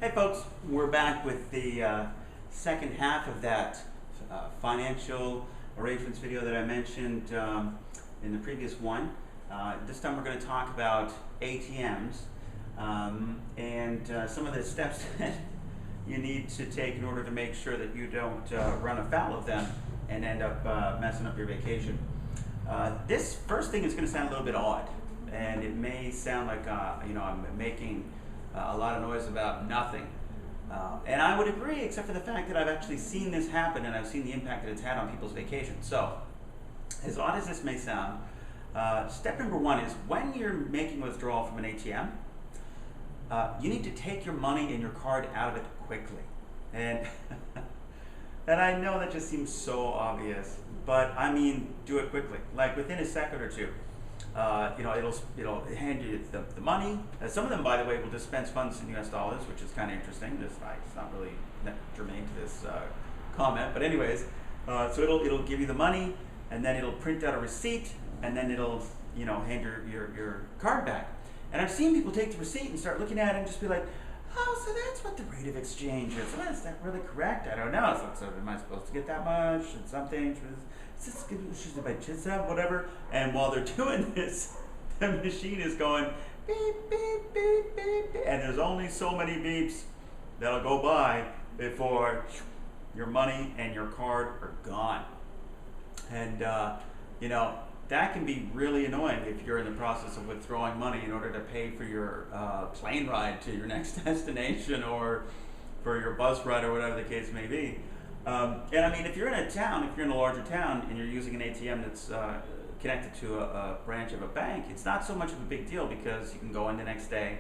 Hey folks, we're back with the second half of that financial arrangements video that I mentioned in the previous one. This time we're going to talk about ATMs and some of the steps that you need to take in order to make sure that you don't run afoul of them and end up messing up your vacation. This first thing is going to sound a little bit odd, and it may sound like I'm making a lot of noise about nothing. And I would agree, except for the fact that I've actually seen this happen and I've seen the impact that it's had on people's vacations. So, as odd as this may sound, step number one is when you're making a withdrawal from an ATM, you need to take your money and your card out of it quickly. And, and I know that just seems so obvious, but I mean, do it quickly, like within a second or two. It'll hand you the money. Some of them, by the way, will dispense funds in US dollars, which is kind of interesting. It's not really germane to this comment, but anyways, so it'll give you the money, and then it'll print out a receipt, and then it'll hand your card back. And I've seen people take the receipt and start looking at it and just be like, oh, so that's what the rate of exchange is. Well, is that really correct? I don't know. So am I supposed to get that much? And something. Whatever. And while they're doing this, the machine is going beep, beep, beep, beep, beep. And there's only so many beeps that'll go by before your money and your card are gone. And, that can be really annoying if you're in the process of withdrawing money in order to pay for your plane ride to your next destination or for your bus ride or whatever the case may be. And I mean, if you're in a larger town and you're using an ATM that's connected to a branch of a bank, it's not so much of a big deal because you can go in the next day,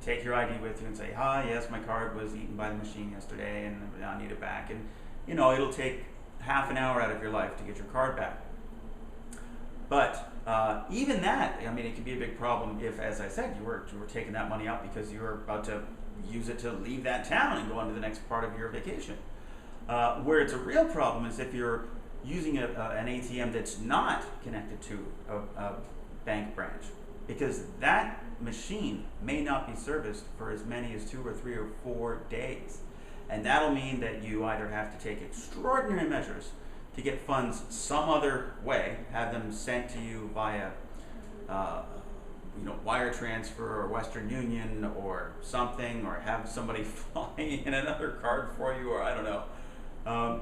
take your ID with you and say, hi, yes, my card was eaten by the machine yesterday and I need it back. And, it'll take half an hour out of your life to get your card back. But even that, I mean, it can be a big problem if, as I said, you were taking that money out because you were about to use it to leave that town and go on to the next part of your vacation. Where it's a real problem is if you're using an ATM that's not connected to a bank branch, because that machine may not be serviced for as many as 2 or 3 or 4 days. And that'll mean that you either have to take extraordinary measures to get funds some other way, have them sent to you via wire transfer or Western Union or something, or have somebody fly in another card for you, or I don't know.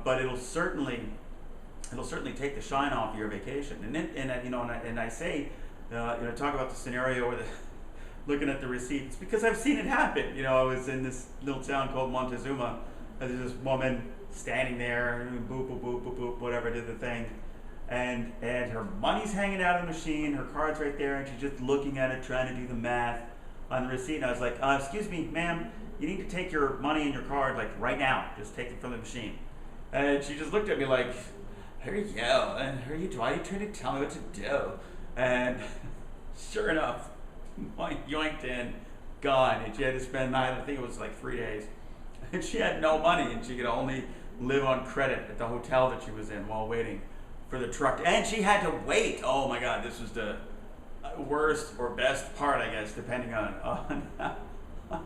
But it'll certainly take the shine off your vacation. And I say, talk about the scenario where looking at the receipts, because I've seen it happen. I was in this little town called Montezuma, and there's this woman standing there, boop, boop, boop, boop, boop, whatever, did the thing. And her money's hanging out of the machine, her card's right there, and she's just looking at it, trying to do the math on the receipt. And I was like, excuse me, ma'am, you need to take your money and your card, like, right now. Just take it from the machine. And she just looked at me like, here you go, and why are you trying to tell me what to do? And sure enough, yoinked in, gone. And she had to spend, I think it was like 3 days. And she had no money, and she could only live on credit at the hotel that she was in while waiting for the truck. And she had to wait. Oh my God, this was the worst or best part, I guess, depending on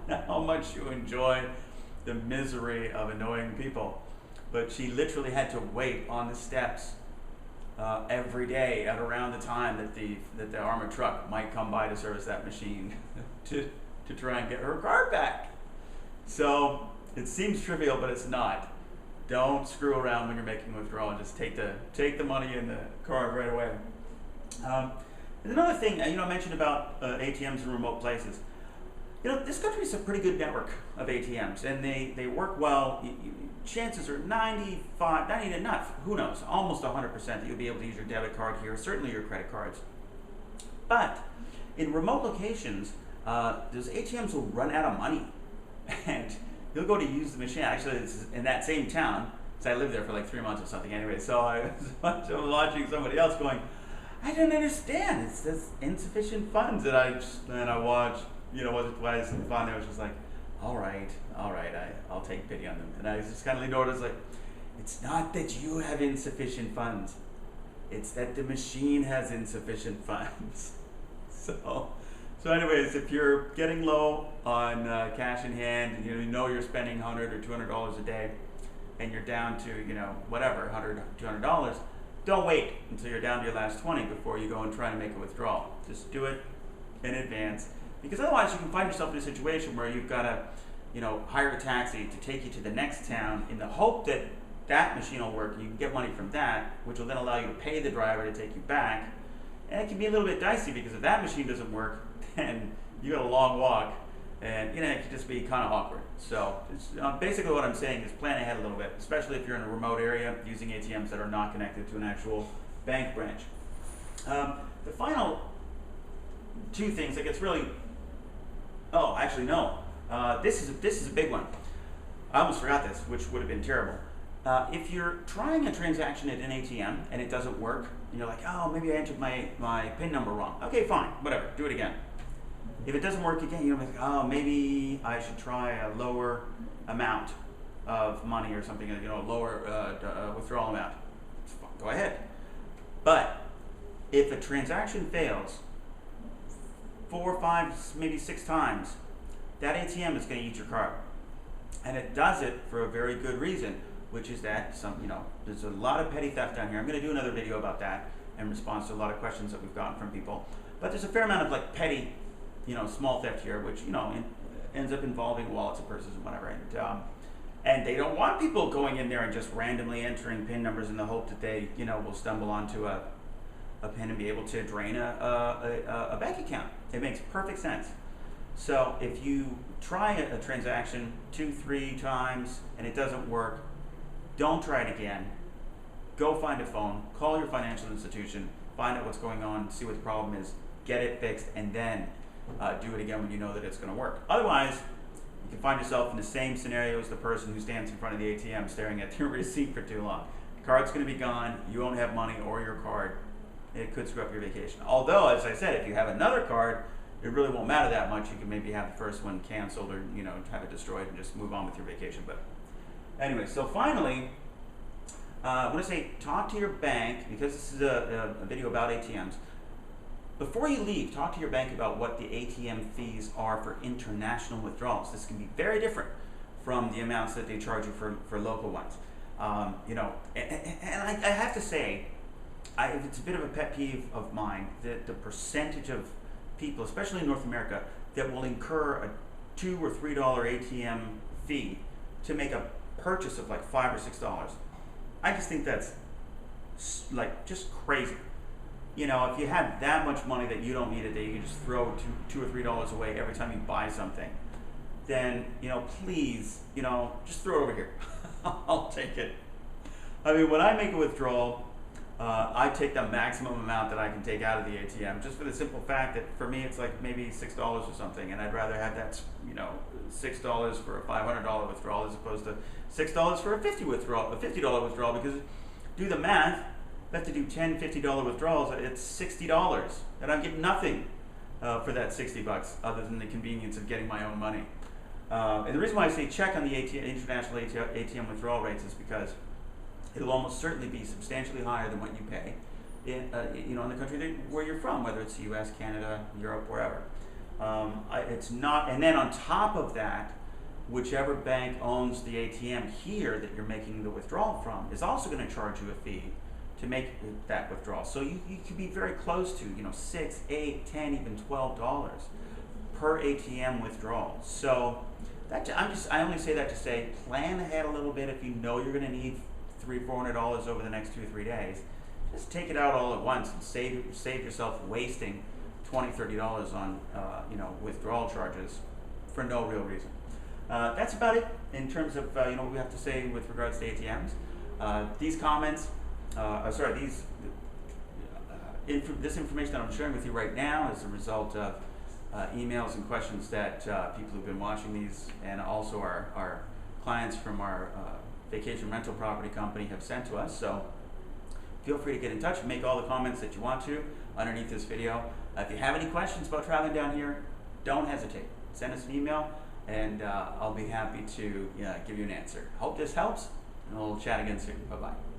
how much you enjoy the misery of annoying people. But she literally had to wait on the steps every day at around the time that the armored truck might come by to service that machine to try and get her card back. So it seems trivial, but it's not. Don't screw around when you're making a withdrawal. Just take the money in the card right away. And another thing, I mentioned about ATMs in remote places. This country is a pretty good network of ATMs, and they work well. Chances are 95, who knows, almost 100% that you'll be able to use your debit card here, certainly your credit cards. But in remote locations, those ATMs will run out of money, and you'll go to use the machine. Actually, it's in that same town, because I lived there for like 3 months or something anyway, so I was watching somebody else going, I don't understand, it says insufficient funds, and I watched, once or twice, and finally I was just like, all right, I'll take pity on them. And I just kind of leaned over and was like, it's not that you have insufficient funds, it's that the machine has insufficient funds. So So anyways, if you're getting low on cash in hand, and you know you're spending $100 or $200 a day, and you're down to, whatever, $100, $200, don't wait until you're down to your last 20 before you go and try to make a withdrawal. Just do it in advance, because otherwise you can find yourself in a situation where you've got to, hire a taxi to take you to the next town in the hope that that machine will work and you can get money from that, which will then allow you to pay the driver to take you back. And it can be a little bit dicey, because if that machine doesn't work, then you got a long walk, and it can just be kind of awkward. So basically what I'm saying is plan ahead a little bit, especially if you're in a remote area using ATMs that are not connected to an actual bank branch. The final two things that gets really, this is a big one. I almost forgot this, which would have been terrible. If you're trying a transaction at an ATM and it doesn't work, and you're like, oh, maybe I entered my PIN number wrong. Okay, fine, whatever, do it again. If it doesn't work again, you're like, oh, maybe I should try a lower amount of money or something, lower withdrawal amount. Go ahead. But if a transaction fails 4, 5, maybe 6 times, that ATM is going to eat your card. And it does it for a very good reason, which is that there's a lot of petty theft down here. I'm going to do another video about that in response to a lot of questions that we've gotten from people. But there's a fair amount of petty, small theft here, which ends up involving wallets of purses and whatever. And they don't want people going in there and just randomly entering PIN numbers in the hope that they will stumble onto a PIN and be able to drain a bank account. It makes perfect sense. So if you try a transaction 2, 3 times and it doesn't work, don't try it again. Go find a phone, call your financial institution, find out what's going on, see what the problem is, get it fixed, and then do it again when you know that it's going to work. Otherwise, you can find yourself in the same scenario as the person who stands in front of the ATM staring at your receipt for too long. The card's going to be gone, you won't have money or your card. It could screw up your vacation. Although, as I said, if you have another card, it really won't matter that much. You can maybe have the first one canceled or have it destroyed and just move on with your vacation. But anyway, so finally, I want to say talk to your bank, because this is a video about ATMs. Before you leave, talk to your bank about what the ATM fees are for international withdrawals. This can be very different from the amounts that they charge you for local ones. And I have to say, it's a bit of a pet peeve of mine that the percentage of people, especially in North America, that will incur a $2 or $3 ATM fee to make a purchase of $5 or $6. I just think that's just crazy. If you have that much money that you don't need it, that you can just throw $2 or $3 away every time you buy something, then please, just throw it over here. I'll take it. I mean, when I make a withdrawal, I take the maximum amount that I can take out of the ATM, just for the simple fact that for me it's maybe $6 or something, and I'd rather have that $6 for a $500 withdrawal as opposed to $6 for a $50 withdrawal, because do the math, I have to do $10, $50 withdrawals, it's $60, and I'm getting nothing for that $60 other than the convenience of getting my own money. And the reason why I say check on the international ATM withdrawal rates is because it'll almost certainly be substantially higher than what you pay in the country where you're from, whether it's the U.S., Canada, Europe, wherever. It's not, and then on top of that, whichever bank owns the ATM here that you're making the withdrawal from is also going to charge you a fee to make that withdrawal. So you could be very close to $6, $8, $10, even $12 per ATM withdrawal. So I only say that to say plan ahead a little bit. If you know you're going to need $300, $400 over the next 2 or 3 days, just take it out all at once and save yourself wasting $20, $30 on withdrawal charges for no real reason. That's about it in terms of what we have to say with regards to ATMs. These comments, this information that I'm sharing with you right now is a result of emails and questions that people who've been watching these, and also our clients from our vacation rental property company have sent to us. So feel free to get in touch and make all the comments that you want to underneath this video. If you have any questions about traveling down here, don't hesitate. Send us an email, and I'll be happy to give you an answer. Hope this helps, and we'll chat again soon. Bye-bye.